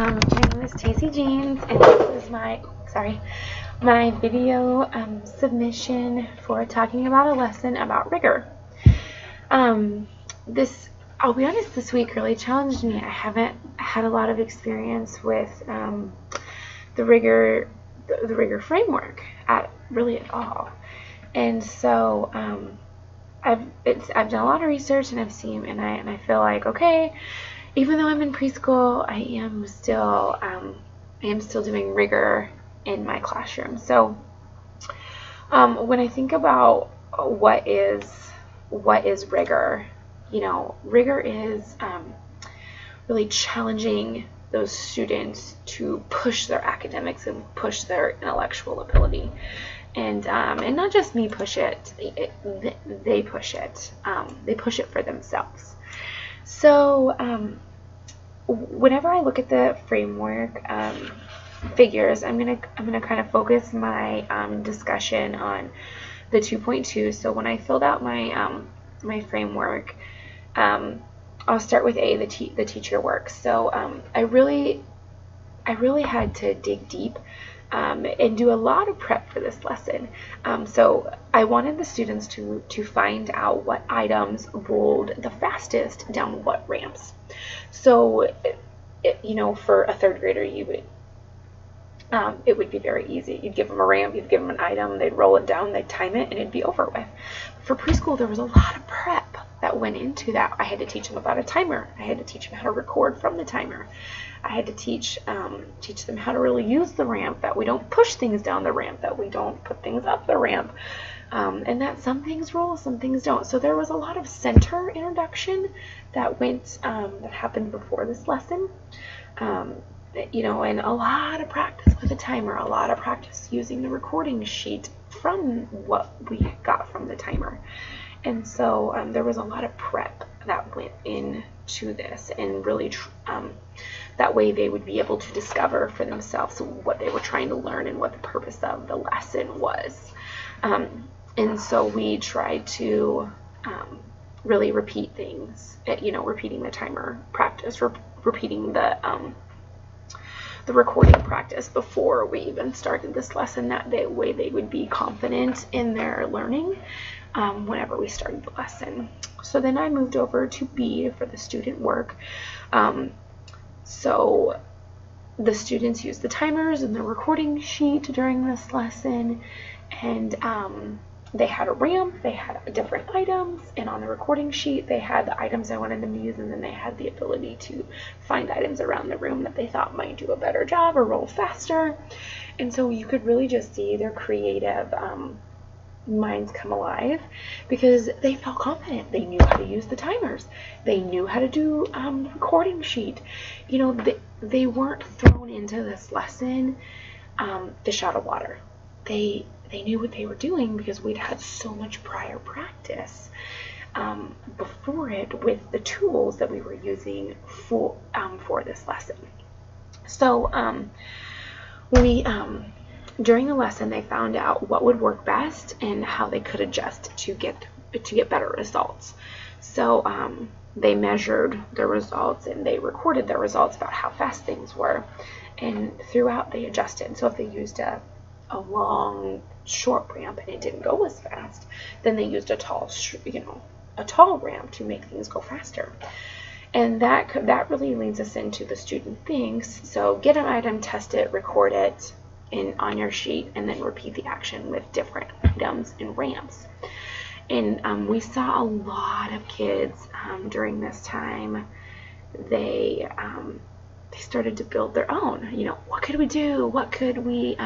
My name is Tacy Jeans, and this is my video submission for talking about a lesson about rigor. I'll be honest, this week really challenged me. I haven't had a lot of experience with the rigor framework at all, and so I've done a lot of research, and I feel like, okay, even though I'm in preschool, I am still doing rigor in my classroom. So when I think about what is rigor, rigor is really challenging those students to push their academics and push their intellectual ability. And not just me push it, they push it. They push it for themselves. So whenever I look at the framework figures, I'm gonna kind of focus my discussion on the 2.2. So when I filled out my my framework, I'll start with A, the teacher work. So I really had to dig deep and do a lot of prep for this lesson. So I wanted the students to find out what items rolled the fastest down what ramps. So, for a third grader, it would be very easy. You'd give them a ramp, you'd give them an item, they'd roll it down, they'd time it, and it'd be over with. For preschool, there was a lot of prep that went into that. I had to teach them about a timer. I had to teach them how to record from the timer. I had to teach them how to really use the ramp, that we don't push things down the ramp, that we don't put things up the ramp, and that some things roll, some things don't. So there was a lot of center introduction that happened before this lesson, and a lot of practice with a timer, a lot of practice using the recording sheet from what we got from the timer. And so there was a lot of prep that went into this, and really that way they would be able to discover for themselves what they were trying to learn and what the purpose of the lesson was. And so we tried to really repeat things, repeating the timer practice, repeating the recording practice before we even started this lesson. That way they would be confident in their learning whenever we started the lesson. So then I moved over to B for the student work. So the students used the timers and the recording sheet during this lesson, and they had a ramp, they had different items, and on the recording sheet they had the items I wanted them to use, and then they had the ability to find items around the room that they thought might do a better job or roll faster. And so you could really just see their creative minds come alive, because they felt confident. They knew how to use the timers. They knew how to do the recording sheet. They weren't thrown into this lesson fish out of water. They knew what they were doing, because we'd had so much prior practice before it with the tools that we were using for this lesson. So during the lesson, they found out what would work best and how they could adjust to get better results. So they measured the results and they recorded their results about how fast things were, and throughout they adjusted. So if they used a long short ramp and it didn't go as fast, then they used a tall ramp to make things go faster. And that really leads us into the student things. So get an item, test it, record it on your sheet, and then repeat the action with different items and ramps. And we saw a lot of kids during this time. They started to build their own. What could we do? What could we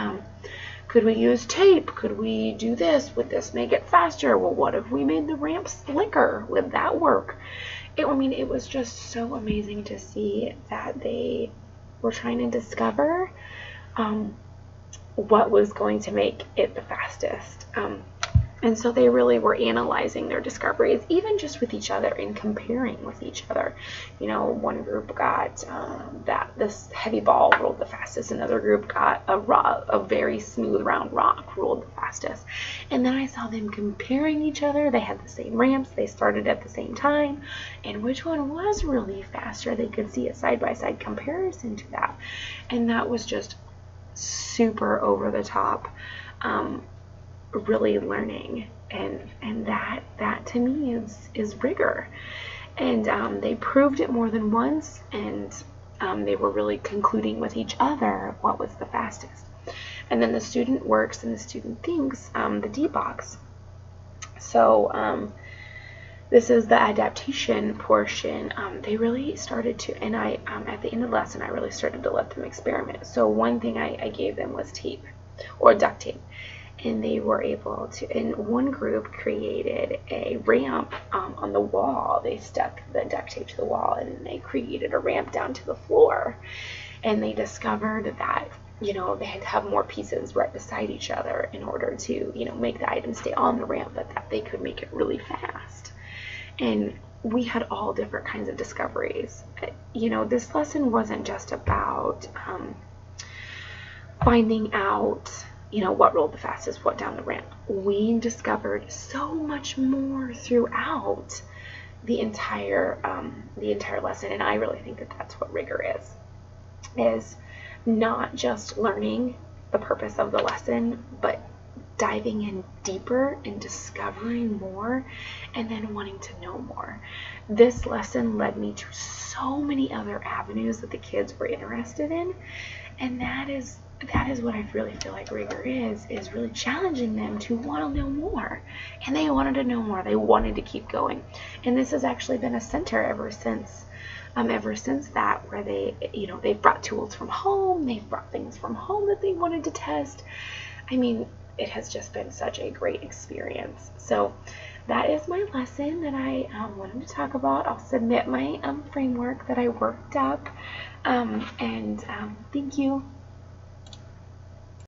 use tape? Could we do this? Would this make it faster? Well, what if we made the ramp slicker? Would that work? It was just so amazing to see that they were trying to discover what was going to make it the fastest. And so they really were analyzing their discoveries, even just with each other and comparing with each other. You know, one group got that this heavy ball rolled the fastest. Another group got a very smooth round rock rolled the fastest. And then I saw them comparing each other. They had the same ramps. They started at the same time. And which one was really faster? They could see a side-by-side comparison to that. And that was just super over the top. Really learning, and that to me is rigor. And they proved it more than once, and they were really concluding with each other what was the fastest. And then the student works and the student thinks, the D box. So this is the adaptation portion. They really started to, and I at the end of the lesson I really started to let them experiment. So one thing I gave them was tape or duct tape. And they were able to, and one group created a ramp on the wall. They stuck the duct tape to the wall and they created a ramp down to the floor. And they discovered that, you know, they had to have more pieces right beside each other in order to, you know, make the item stay on the ramp, but that they could make it really fast. And we had all different kinds of discoveries. You know, this lesson wasn't just about finding out, you know, what rolled the fastest, what down the ramp. We discovered so much more throughout the entire lesson, and I really think that that's what rigor is not just learning the purpose of the lesson, but diving in deeper and discovering more, and then wanting to know more. This lesson led me to so many other avenues that the kids were interested in, and that is what I really feel like rigor is really challenging them to want to know more. And they wanted to know more. They wanted to keep going. And this has actually been a center ever since that, where they, you know, they've brought tools from home. They've brought things from home that they wanted to test. I mean, it has just been such a great experience. So that is my lesson that I wanted to talk about. I'll submit my framework that I worked up. Thank you.